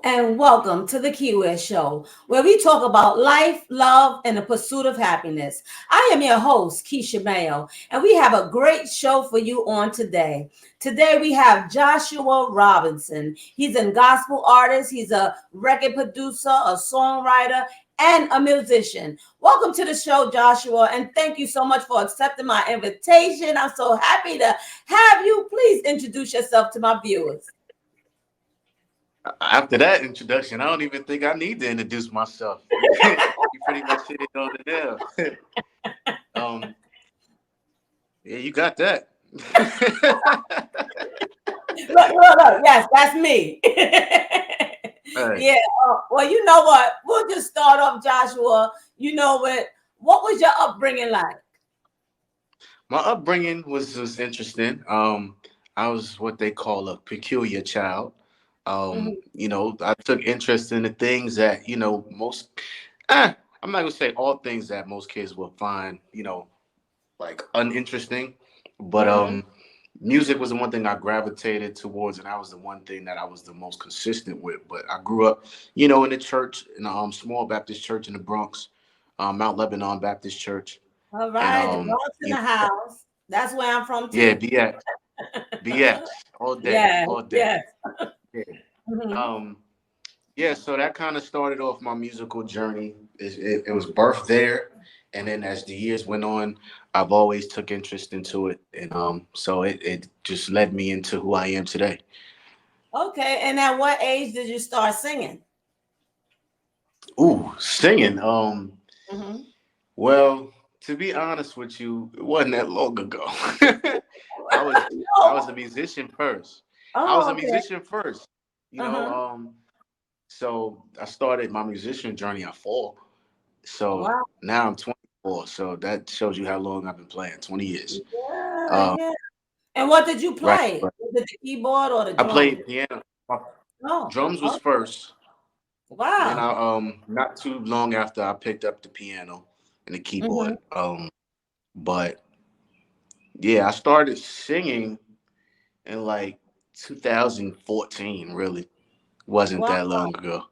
and welcome to the Keiwear Show, where we talk about life, love, and the pursuit of happiness. I am your host, Keisha Mayo, and we have a great show for you on today. Today we have Joshua Robinson. He's a gospel artist, he's a record producer, a songwriter, and a musician. Welcome to the show, Joshua, and thank you so much for accepting my invitation. I'm so happy to have you. Please introduce yourself to my viewers. After that introduction, I don't even think I need to introduce myself. You pretty much hit it on the nail. um, yeah, you got that. Look. Yes, that's me. Hey, Yeah. Well, you know what? We'll just start off, Joshua. You know what? What was your upbringing like? my upbringing was interesting. I was what they call a peculiar child. Mhm. I took interest in the things that most. I'm not gonna say all things that most kids will find, like uninteresting, but Mhm. music was the one thing I gravitated towards, and that was the one thing that I was the most consistent with. But I grew up, in the church, in a small Baptist church in the Bronx, Mount Lebanon Baptist Church, All and right, the Bronx in the house. That's where I'm from yeah, too. BX Yes, all day. yes. Yeah. Mhm. Um, yeah, so that kind of started off my musical journey. It was birthed there, and then as the years went on, I've always took interest into it, and so it just led me into who I am today. Okay, and at what age did you start singing? Ooh, singing. Mhm. Well, to be honest with you, it wasn't that long ago. I was I No. was a musician first. I was Oh, a okay. musician first. You know, Uh-huh. so I started my musician journey at 4. So Wow. now I'm 24. So that shows you how long I've been playing. 20 years. Yeah, Um, yeah. And what did you right. play? Right. Was it the keyboard or the I drum? played piano. My Oh, drums was oh, first. Then wow. I not too long after I picked up the piano and the Mhm. keyboard. But yeah, I started singing in like 2014. Really wasn't Wow. that long ago.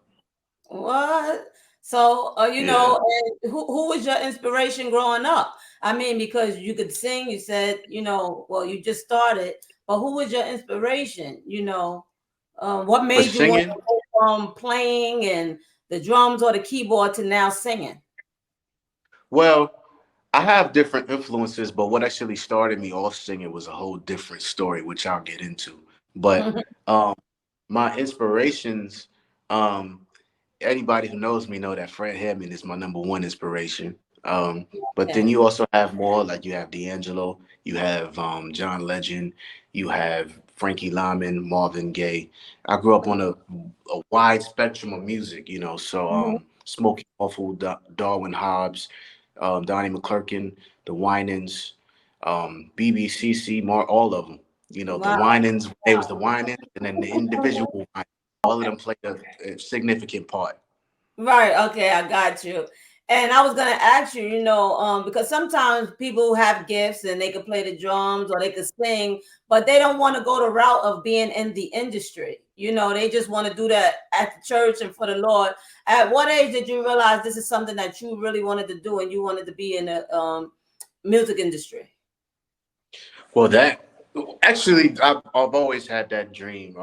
What? So, Yeah. and who was your inspiration growing up? I mean, because you could sing, you said, well, you just started, but who was your inspiration? What For made you want singing, to go from playing and the drums or the keyboard to now singing? well, I have different influences, but what actually started me off singing was a whole different story, which I'll get into. But um, my inspirations, um, anybody who knows me know that Fred Hammond is my number one inspiration. But then Yes. you also have more, like you have D'Angelo, you have John Legend, you have Frankie Lyman, Marvin Gaye. I grew up on a wide spectrum of music, so Mhm. Smokey Awful, Darwin Hobbs, Donnie McClurkin, the Winans, BBCC, all of them. The Wow. Winans, they was the Winans, and then the individual Winans. All of them played a significant part. Right. Okay, I got you. And I was gonna ask you, because sometimes people have gifts and they can play the drums or they could sing, but they don't want to go the route of being in the industry. They just want to do that at the church and for the Lord. At what age did you realize this is something that you really wanted to do and you wanted to be in the music industry? Well, that actually, I've always had that dream.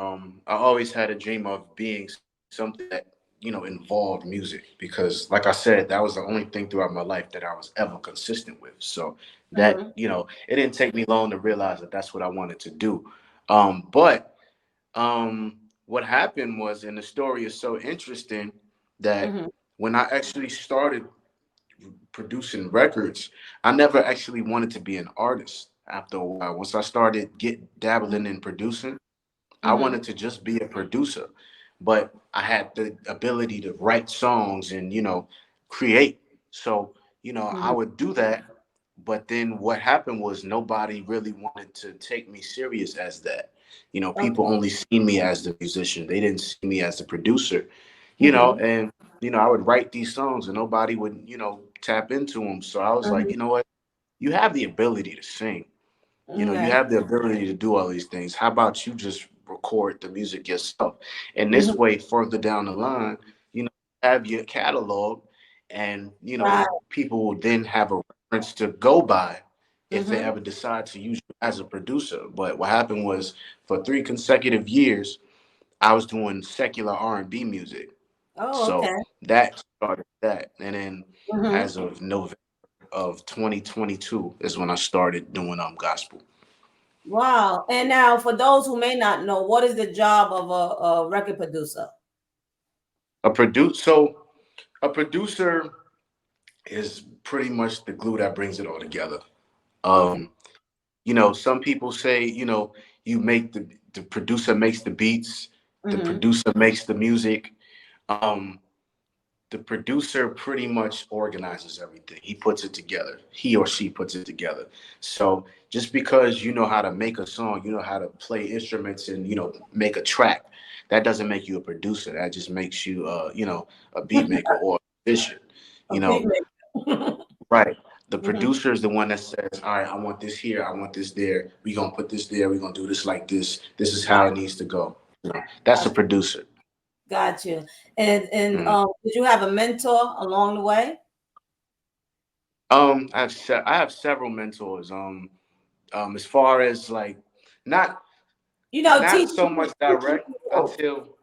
I always had a dream of being something that involved music because, like I said, that was the only thing throughout my life that I was ever consistent with. So that Hmm. it didn't take me long to realize that that's what I wanted to do. But what happened was, and the story is so interesting that Hmm. when I actually started producing records, I never actually wanted to be an artist after a while. Once I started get dabbling in producing, I Hmm. wanted to just be a producer. But I had the ability to write songs and, create. So, I Hmm. would do that. But then what happened was nobody really wanted to take me serious as that. People Okay. only see me as the musician. They didn't see me as the producer, Hmm. and I would write these songs and nobody would, tap into them. So I was like, Hmm. you know what? You have the ability to sing. You Okay. have the ability to do all these things. How about you just record the music yourself. And this Mhm. way, further down the line, you know, have your catalog, and Right. people will then have a reference to go by if they Mhm. ever decide to use you as a producer. But what happened was, for 3 consecutive years, I was doing secular R&B music. Oh, okay. So that started that. And then Mhm. as of November of 2022 is when I started doing gospel. Wow. And now, for those who may not know, what is the job of a record producer? A producer is pretty much the glue that brings it all together. Okay. Um, some people say, you make the producer makes the beats, the Mhm. producer makes the music. Um, the producer pretty much organizes everything. He puts it together. He or she puts it together. So just because you know how to make a song, you know how to play instruments and make a track, that doesn't make you a producer. That just makes you a beat maker or a musician. A You big know, maker. right. The Mhm. producer is the one that says, all right, I want this here, I want this there. We're gonna put this there, we're gonna do this like this. This is how Right. it needs to go. That's a producer. Got you. And Mhm. did you have a mentor along the way? I have several mentors. As far as like, not not Teaching so much teaching direct you rope. until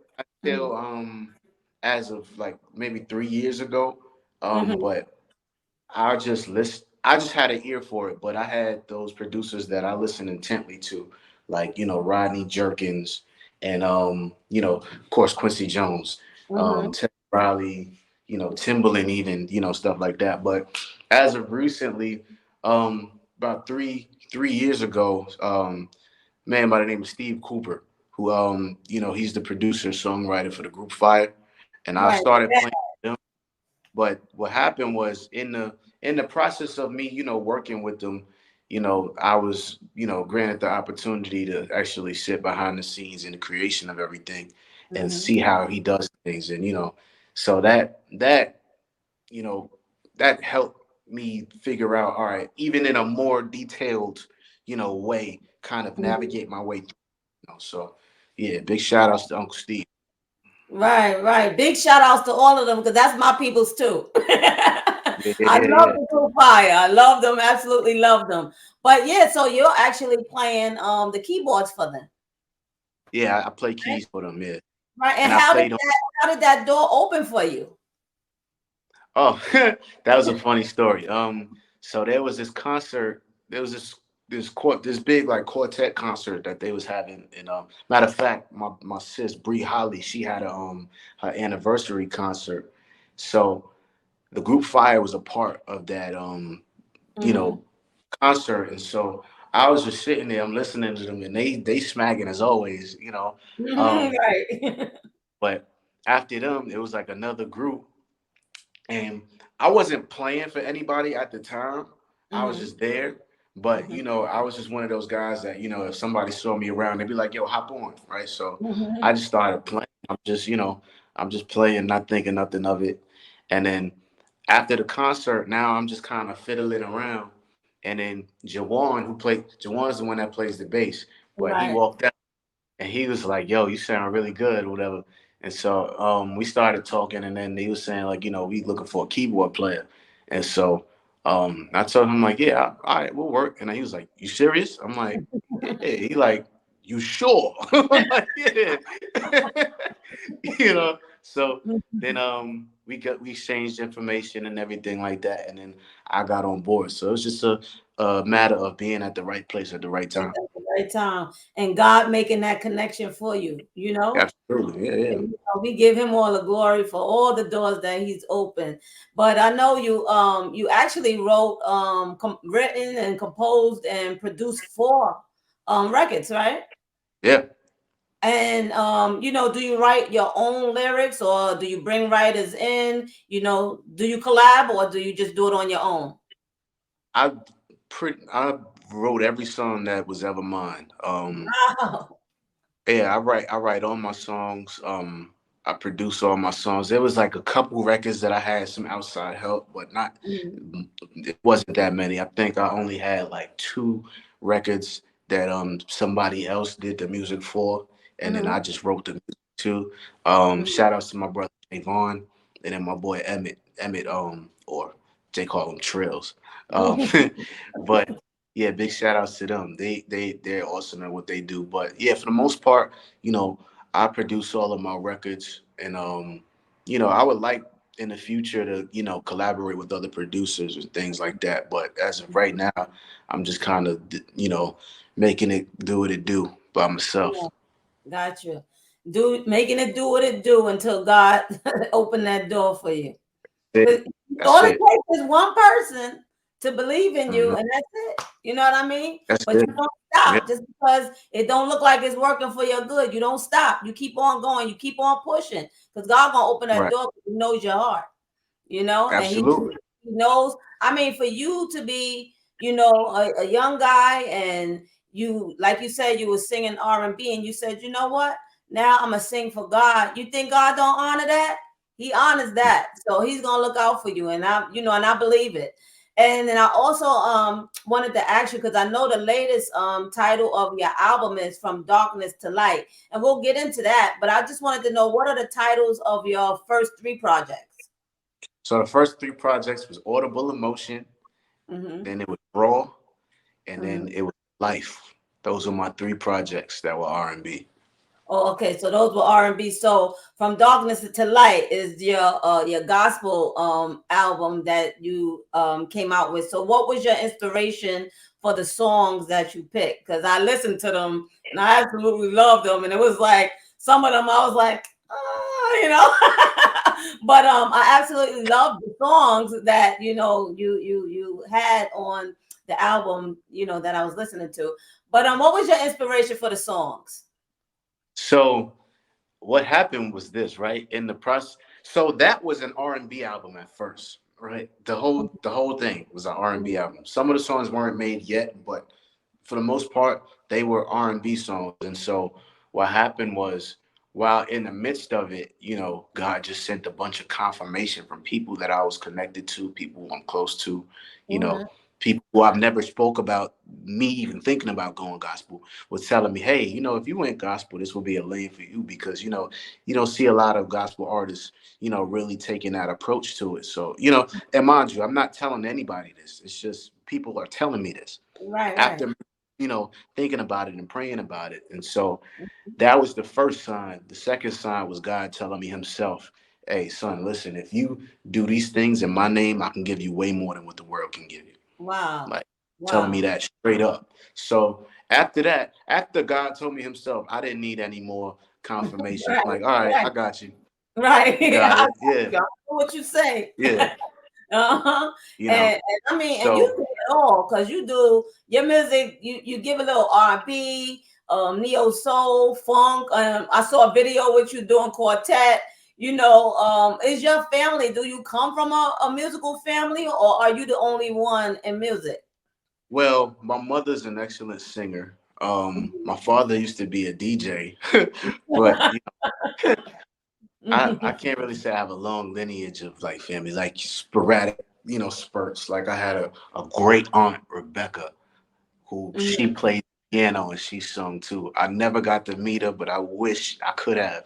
Mhm. as of like maybe 3 years ago. Mhm. But I just had an ear for it, but I had those producers that I listened intently to, like Rodney Jerkins, and of course Quincy Jones, Mhm. Ted Riley, Timbaland, even stuff like that. But as of recently, about three years ago, man by the name of Steve Cooper, who he's the producer songwriter for the group Fire, and I Right. started playing with them. But what happened was, in the process of me, working with them, I was, granted the opportunity to actually sit behind the scenes in the creation of everything and Mhm. see how he does things. And so that you know that helped me figure out, all right, even in a more detailed, way, kind of Mhm. navigate my way through. So yeah, big shout outs to Uncle Steve. Right, right. Big shout outs to all of them because that's my peoples too. Yeah, yeah, I yeah, love yeah. the Blue Fire. I love them, absolutely love them. But yeah, so you're actually playing the keyboards for them, Yeah, I play right? keys for them, yeah. Right. And And I played on. how did that door open for you? Oh, that was a funny story. So there was this concert. There was this big like quartet concert that they was having. And matter of fact, my sis Bree Holly, she had her anniversary concert. So the group Fire was a part of that you Hmm. know concert, and so I was just sitting there. I'm listening to them, and they smacking as always. Um, Right. but after them, it was like another group, and I wasn't playing for anybody at the time. I was Hmm. just there. But Hmm. I was just one of those guys that if somebody saw me around, they'd be like, "Yo, hop on," right? So I Hmm. just started playing. I'm just playing, not thinking nothing of it. And then after the concert, now I'm just kind of fiddling around. And then Jawan's the one that plays the bass, but he Right. walked out and he was like, "Yo, you sound really good," or whatever. And so we started talking, and then he was saying like, we looking for a keyboard player, and so I told him like, "Yeah, all right, we'll work." And he was like, "You serious?" I'm like, "Yeah." He like, "You sure?" I'm like, "Yeah." So then we exchanged information and everything like that, and then I got on board. So it's just a matter of being at the right place at the right It's time. at the right time. And God making that connection for you, you know? Absolutely, yeah, yeah. And, we give him all the glory for all the doors that he's opened. But I know you actually wrote written and composed and produced four records, right? Yeah, And do you write your own lyrics or do you bring writers in? Do you collab or do you just do it on your own? I I wrote every song that was ever mine. Wow. Yeah, I write all my songs. I produce all my songs. There was like a couple records that I had some outside help, but not Mhm. it wasn't that many. I think I only had like two records that somebody else did the music for, and then Mm-hmm. I just wrote the music too. Shout outs to my brother Javon, and then my boy Emmett, or they call him Trills. Um, but yeah, big shout outs to them. They're awesome at what they do. But yeah, for the most part, you know, I produce all of my records, and you know, I would like in the future to, you know, collaborate with other producers and things like that. But as of right now, I'm just kind of, you know, making it do what it do by myself. Got you. Do making it do what it do until God open that door for you. That's Because it. all That's it it. takes is one person to believe in you, Mhm. and that's it. You know what I mean? That's But it. you don't Yeah. stop just because it don't look like it's working for your good. You don't stop. You keep on going. You keep on pushing because God gonna open that Right. door because He knows your heart. You know, and Absolutely. he knows. I mean, for you to be, you know, a young guy, and you, like you said, you were singing R&B, and you said, you know what? Now I'm gonna sing for God. You think God don't honor that? He honors that, so He's gonna look out for you, and I, you know, and I believe it. And then I also wanted to ask you because I know the latest title of your album is From Darkness to Light, and we'll get into that. But I just wanted to know what are the titles of your first three projects? So the first three projects was Audible Emotion, Mm-hmm. then it was Raw, and then Mm-hmm. it was Life. Those were my three projects that were R&B. Oh, okay. So those were R&B. So From Darkness to Light is your gospel album that you came out with. So what was your inspiration for the songs that you picked? Because I listened to them and I absolutely loved them. And it was like some of them I was like, oh, you know. But I absolutely loved the songs that you had on the album, you know, that I was listening to. But what was your inspiration for the songs? So what happened was this, right? In the process, so that was an R&B album at first, right? The whole thing was an R&B album. Some of the songs weren't made yet, but for the most part, they were R&B songs. And so what happened was, while in the midst of it, you know, God just sent a bunch of confirmation from people that I was connected to, people I'm close to, you know, Mhm. people who I've never spoke about me even thinking about going gospel was telling me, hey, you know, if you went gospel, this would be a lane for you because, you know, you don't see a lot of gospel artists, you know, really taking that approach to it. So, you know, and mind you, I'm not telling anybody this. It's just people are telling me this Right, right. after, you know, thinking about it and praying about it. And so that was the first sign. The second sign was God telling me himself, hey, son, listen, if you do these things in my name, I can give you way more than what the world can give you. Wow. Like telling me Wow. that straight up. So after that, after God told me himself, I didn't need any more confirmation. Right, I'm like, all right, right, I got you. right. You I got got it. Yeah. you. I know what you say. Yeah. Uh-huh. You know. And I mean, and you So do it all because you do your music. You give a little R&B, neo soul, funk. I saw a video with you doing quartet. You know, is your family? Do you come from a musical family, or are you the only one in music? well, my mother's an excellent singer. My father used to be a DJ, but you know, I can't really say I have a long lineage of like family, like sporadic, you know, spurts. Like I had a great aunt, Rebecca, who she Mhm. played piano and she sung too. I never got to meet her, but I wish I could have,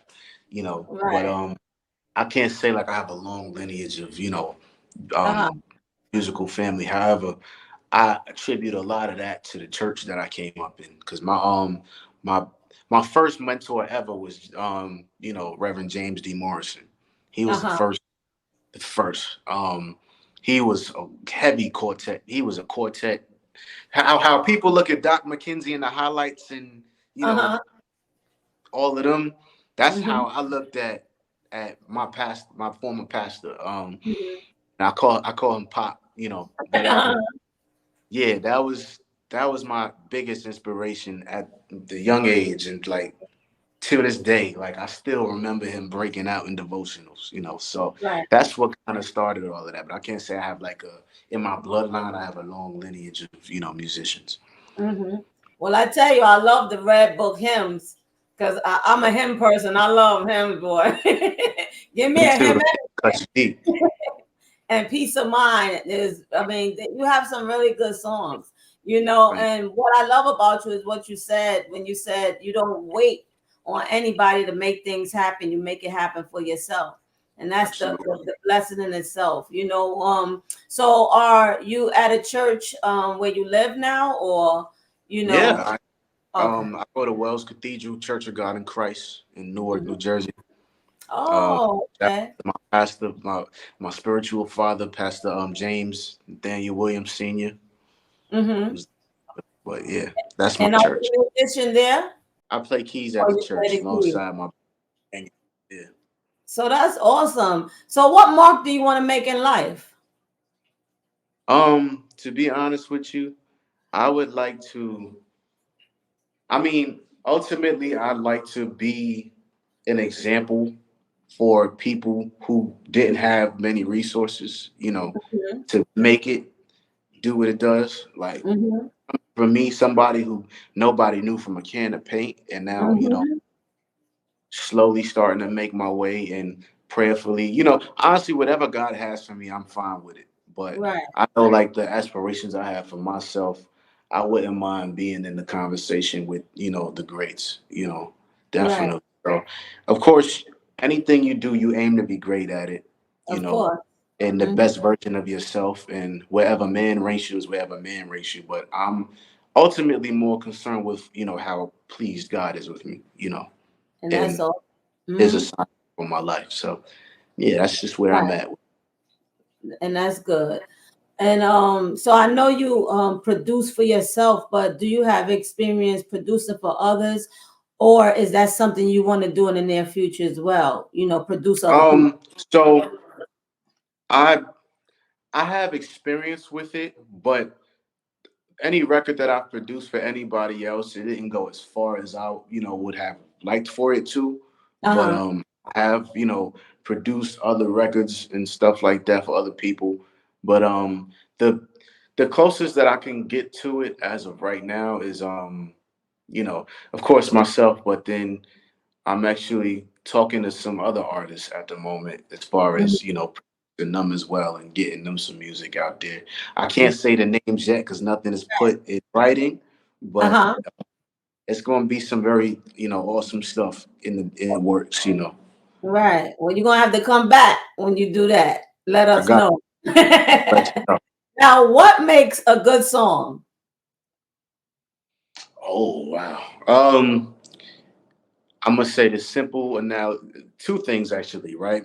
you know. But Right. I can't say like I have a long lineage of, you know, Uh-huh. um musical family. However, I attribute a lot of that to the church that I came up in because my my first mentor ever was you know, Reverend James D. Morrison. He was the Uh-huh. first the first. He was a heavy quartet. He was a quartet. How people look at Doc McKenzie and the highlights and, you know, Uh-huh. all of them. That's Mhm. how I looked at my past my former pastor. Mhm. And I call him Pop. You know, but yeah, that was my biggest inspiration at the young age, and like to this day, like I still remember him breaking out in devotionals, you know. So Right. that's what kind of started all of that. But I can't say I have like a in my bloodline. I have a long lineage of, you know, musicians. Hmm. Well, I tell you, I love the Red Book hymns because I'm a hymn person. I love hymns, boy. Give me Me a too. hymn The cuts deep. and Peace of Mind is, I mean, you have some really good songs, you know. Thank And what I love about you is what you said when you said you don't wait on anybody to make things happen. You make it happen for yourself. And that's Absolutely. the blessing in itself, So are you at a church where you live now, or you know? Yeah. Okay. I go to Wells Cathedral Church of God in Christ in Newark, New Mhm. Jersey. Um, Oh, that's okay. my pastor, my spiritual father, Pastor James Daniel Williams Sr. Mm-hmm. Was, but yeah, that's my And are church. you a musician there? I play keys at Or the you play church the keys? alongside my band. Yeah. So that's awesome. So what mark do you want to make in life? To be honest with you, I would like to. I mean, ultimately, I'd like to be an example for people who didn't have many resources, Mm-hmm. to make it do what it does. Like Mm-hmm. for me, somebody who nobody knew from a can of paint, and now, Mm-hmm. slowly starting to make my way and prayerfully, honestly, whatever God has for me, I'm fine with it. But Right. I know like the aspirations I have for myself, I wouldn't mind being in the conversation with, the greats, Right. definitely. So, of course, anything you do, you aim to be great at it, you Of know, course. and the Mm-hmm. best version of yourself. And wherever man ranks you is wherever man ranks you. But I'm ultimately more concerned with, how pleased God is with me, And that's and all. his Mm-hmm. assignment for my life. So yeah, that's just where I'm Right. at. And that's good. And so I know you produce for yourself, but do you have experience producing for others, or is that something you want to do in the near future as well? Produce other people. So I I have experience with it, but any record that I've produced for anybody else, it didn't go as far as I, would have liked for it to. But Uh-huh. I have, produced other records and stuff like that for other people. But the the closest that I can get to it as of right now is of course myself, but then I'm actually talking to some other artists at the moment as far as, the them as well and getting them some music out there. I can't say the names yet because nothing is put in writing, but Uh-huh. it's going to be some very, awesome stuff in the works, Right. Well, you're gonna have to come back when you do that. Let I us got know. to let you know. Now, what makes a good song? Oh, wow. I'm going to say the simple two things actually, right?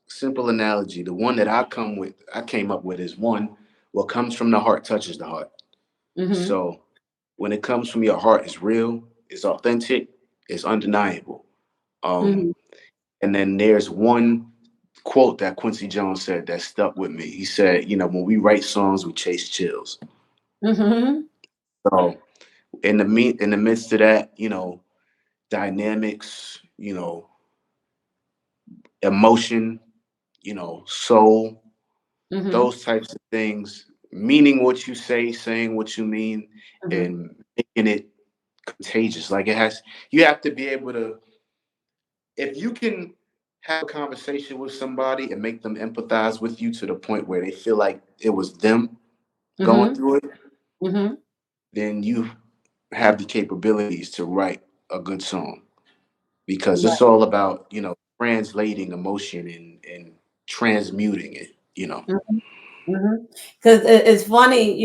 Simple analogy. The one that I came up with is one, what comes from the heart touches the heart. Mm-hmm. So when it comes from your heart, it's real, it's authentic, it's undeniable. Um, Mm-hmm. and then there's one quote that Quincy Jones said that stuck with me. He said, when we write songs, we chase chills. Mm-hmm. So in the midst of that, dynamics, emotion, soul, Mm-hmm. those types of things, meaning what you say, saying what you mean, Mm-hmm. and making it contagious. Like you have to be able to, if you can have a conversation with somebody and make them empathize with you to the point where they feel like it was them going Mm-hmm. through it, Mm-hmm. then you have the capabilities to write a good song because it's Right. all about, translating emotion and transmuting it. Because it's funny,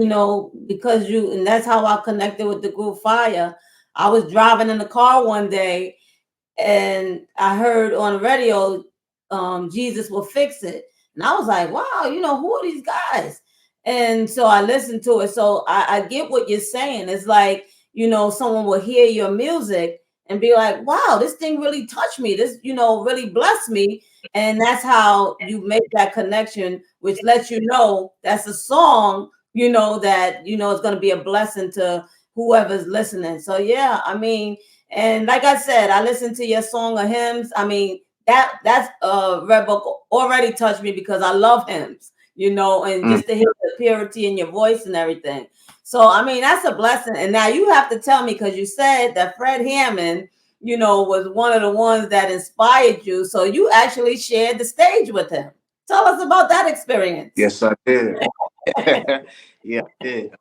because and that's how I connected with the group Fire. I was driving in the car one day and I heard on the radio, Jesus will fix it. And I was like, wow, who are these guys? And so I listened to it. So I get what you're saying. It's like, someone will hear your music and be like, wow, this thing really touched me. This, really blessed me. And that's how you make that connection, which lets you know that's a song, that, is going to be a blessing to whoever's listening. So, yeah, I mean, and like I said, I listened to your song of hymns. I mean, that's Red Book already touched me because I love hymns, and Mm. just to hear the purity in your voice and everything. So I mean, that's a blessing. And now you have to tell me because you said that Fred Hammond, was one of the ones that inspired you. So you actually shared the stage with him. Tell us about that experience. Yes, I did. Yeah, I did.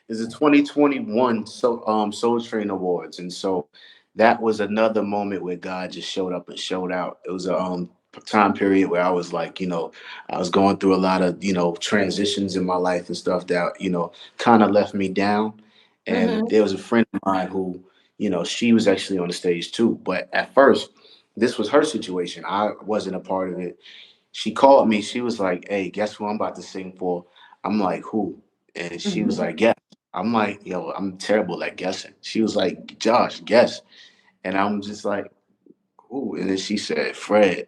It's a 2021 Soul Train Awards, and so that was another moment where God just showed up and showed out. It was a time period where I was like, I was going through a lot of, transitions in my life and stuff that, kind of left me down. And Mm-hmm. there was a friend of mine who, she was actually on the stage too. But at first, this was her situation. I wasn't a part of it. She called me. She was like, "Hey, guess who I'm about to sing for?" I'm like, "Who?" And she was Mm-hmm. like, "Guess." I'm like, "Yo, I'm terrible at guessing." She was like, "Josh, guess." And I'm just like, "Who?" And then she said, "Fred."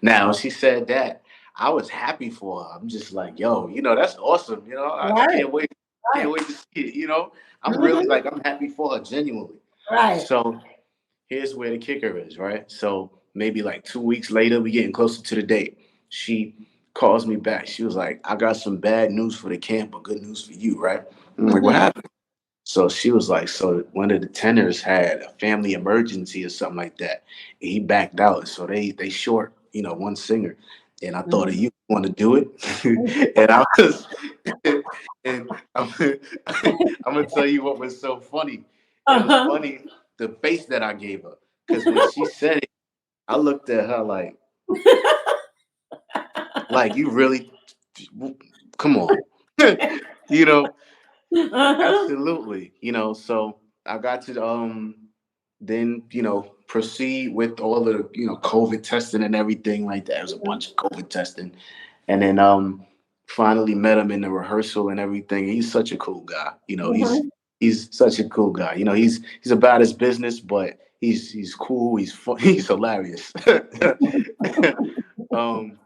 Now she said that, I was happy for her. I'm just like, "Yo, that's awesome. I Right, can't wait, right. can't wait to see it." I'm really Mm-hmm. like, I'm happy for her genuinely. Right. So here's where the kicker is, right? So maybe like 2 weeks later, we getting closer to the date. She calls me back. She was like, "I got some bad news for the camp, but good news for you, right?" I'm like, "What Mm-hmm. happened?" So she was like, "So one of the tenors had a family emergency or something like that. And he backed out. So they short, one singer. And I thought of Mm-hmm. you want to do it." And I was and I'm gonna tell you what was so funny. It was Uh-huh. funny the face that I gave her. Cause when she said it, I looked at her like you really come on. you know, Uh-huh. Absolutely. So I got to then, proceed with all the, COVID testing and everything like that. It was a bunch of COVID testing. And then finally met him in the rehearsal and everything. He's such a cool guy. Mm-hmm. He's such a cool guy. He's about his business, but he's cool, he's fun, he's hilarious. um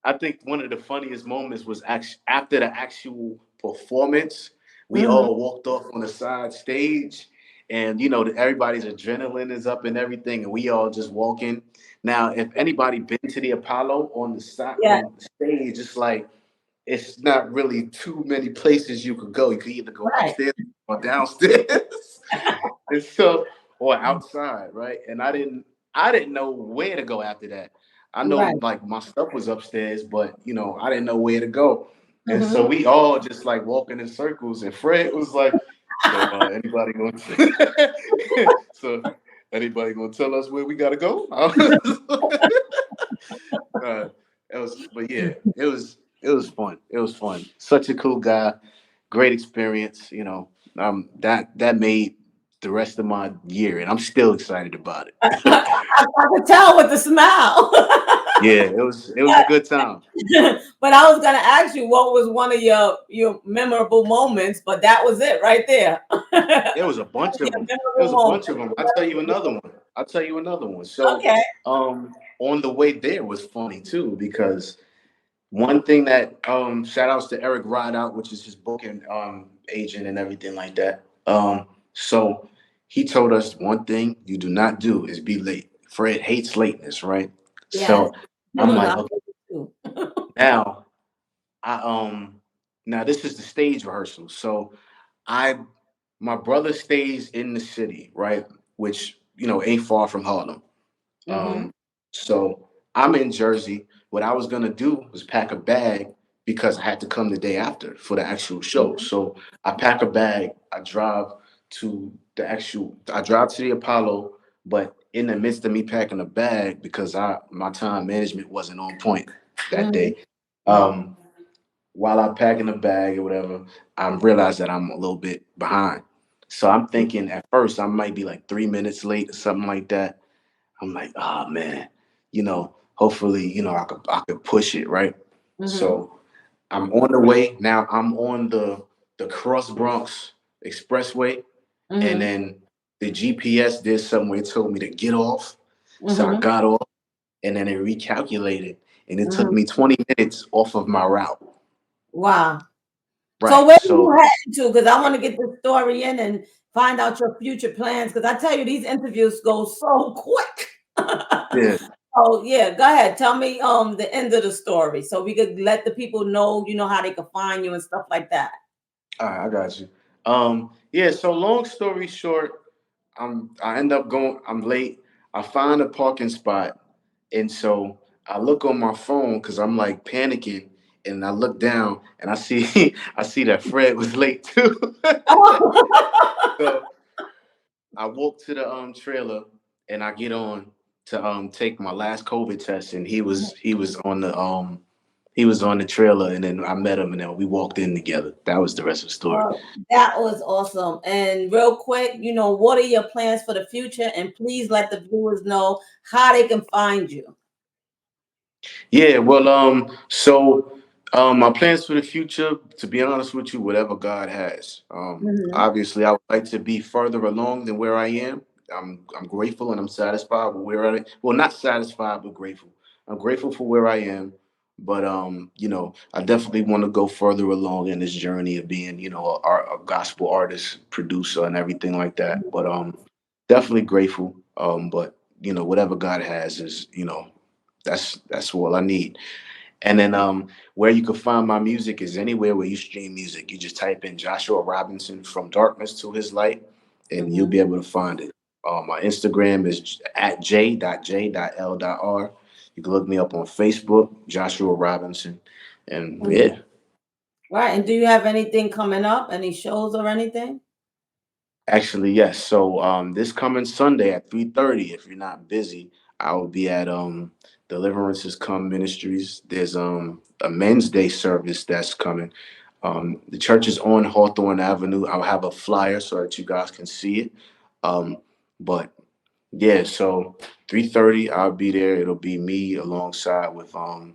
I think one of the funniest moments was actually after the actual performance. We Mm-hmm. all walked off on the side stage, and everybody's adrenaline is up and everything, and we all just walking. Now, if anybody been to the Apollo on the side Yeah. on the stage, it's not really too many places you could go. You could either go Right. upstairs or downstairs. And so, or outside, right? And I didn't know where to go after that. I know Right. like my stuff was upstairs, but I didn't know where to go. And so Mm-hmm. we all just like walking in circles, and Fred was like, "So anybody going to so anybody gonna tell us where we gotta go?" uh, but yeah, it was fun. It was fun. Such a cool guy, great experience. That made the rest of my year, and I'm still excited about it. I could tell with the smile. Yeah, it was a good time. But I was gonna ask you what was one of your memorable moments, but that was it right there. There was a bunch of Your them. There memorable was a moment. bunch of them. I'll tell you another one. I'll tell you another one. So, Okay. on the way there was funny too because one thing that shout outs to Eric Rideout, which is his booking agent and everything like that. So he told us one thing you do not do is be late. Fred hates lateness, right? Yes. So I'm I like, hate okay, it too. now I now this is the stage rehearsal. So I my brother stays in the city, right? Which, ain't far from Harlem. Mm-hmm. Um, so I'm in Jersey. What I was gonna do was pack a bag because I had to come the day after for the actual show. So I pack a bag. I drive to the Apollo, but in the midst of me packing a bag, because my time management wasn't on point that Mm-hmm. day. Um, while I'm packing the bag or whatever, I realized that I'm a little bit behind. So I'm thinking at first I might be like 3 minutes late or something like that. I'm like, oh man, hopefully, I could push it, right? Mm-hmm. So I'm on the way. Now I'm on the Cross Bronx Expressway, and Mm-hmm. then the GPS did something where it told me to get off. So I Mm-hmm. got off, and then it recalculated, and it took Mm-hmm. me 20 minutes off of my route. Wow. So Right. where are So you heading to? Because I want to get this story in and find out your future plans. Because I tell you, these interviews go so quick. yeah, Oh yeah, go ahead. Tell me the end of the story so we could let the people know, how they can find you and stuff like that. all right, I got you. Yeah. So long story short, I end up going. I'm late. I find a parking spot, and so I look on my phone because I'm like panicking, and I look down and I see I see that Fred was late too. Oh. So I walk to the trailer and I get on to take my last COVID test, and he was on the trailer, and then I met him, and then we walked in together. That was the rest of the story. That was awesome. And real quick, what are your plans for the future? And please let the viewers know how they can find you. Yeah, well, my plans for the future, to be honest with you, whatever God has. Mhm. Obviously, I would like to be further along than where I am. I'm grateful and I'm satisfied with where I. Well, not satisfied, but grateful. I'm grateful for where I am, but I definitely want to go further along in this journey of being, a gospel artist, producer, and everything like that. But definitely grateful. But whatever God has is, that's all I need. And then where you can find my music is anywhere where you stream music. You just type in Joshua Robinson from darkness to his light, and you'll Mhm. be able to find it. My Instagram is at j.j.l.r. You can look me up on Facebook, Joshua Robinson. And Mhm. yeah. Right. And do you have anything coming up? Any shows or anything? Actually, yes. So this coming Sunday at 3:30, if you're not busy, I will be at Deliverances Come Ministries. There's a men's day service that's coming. The church is on Hawthorne Avenue. I'll have a flyer so that you guys can see it. But yeah, so 3:30 I'll be there. It'll be me alongside with a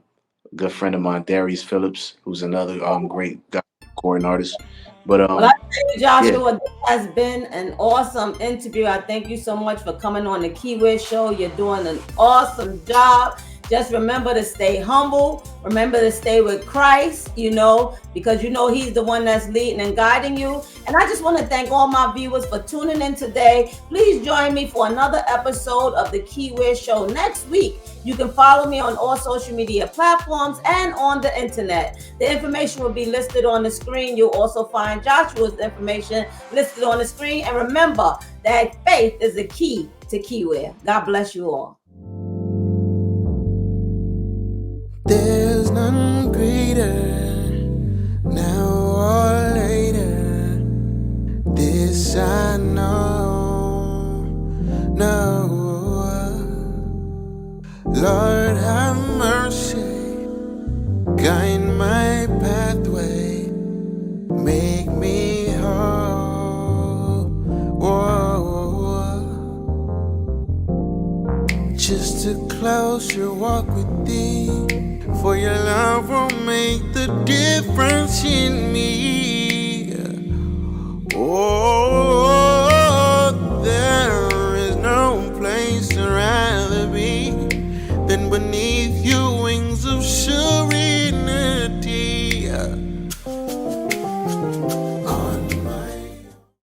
good friend of mine, Darius Phillips, who's another great gospel recording artist. But Well, I tell you, yeah. Joshua, this has been an awesome interview. I thank you so much for coming on the Keiwear Show. You're doing an awesome job. Just remember to stay humble. Remember to stay with Christ, because He's the one that's leading and guiding you. And I just want to thank all my viewers for tuning in today. Please join me for another episode of the Keiwear Show next week. You can follow me on all social media platforms and on the internet. The information will be listed on the screen. You'll also find Joshua's information listed on the screen. And remember that faith is the key to Keiwear. God bless you all. There's none greater, now or later. This I know, no. Lord, have mercy, guide my pathway, make me whole. Whoa. Just a closer walk with thee, for your love will make the difference in me. Oh, there is no place I'd rather be than beneath your wings of serenity.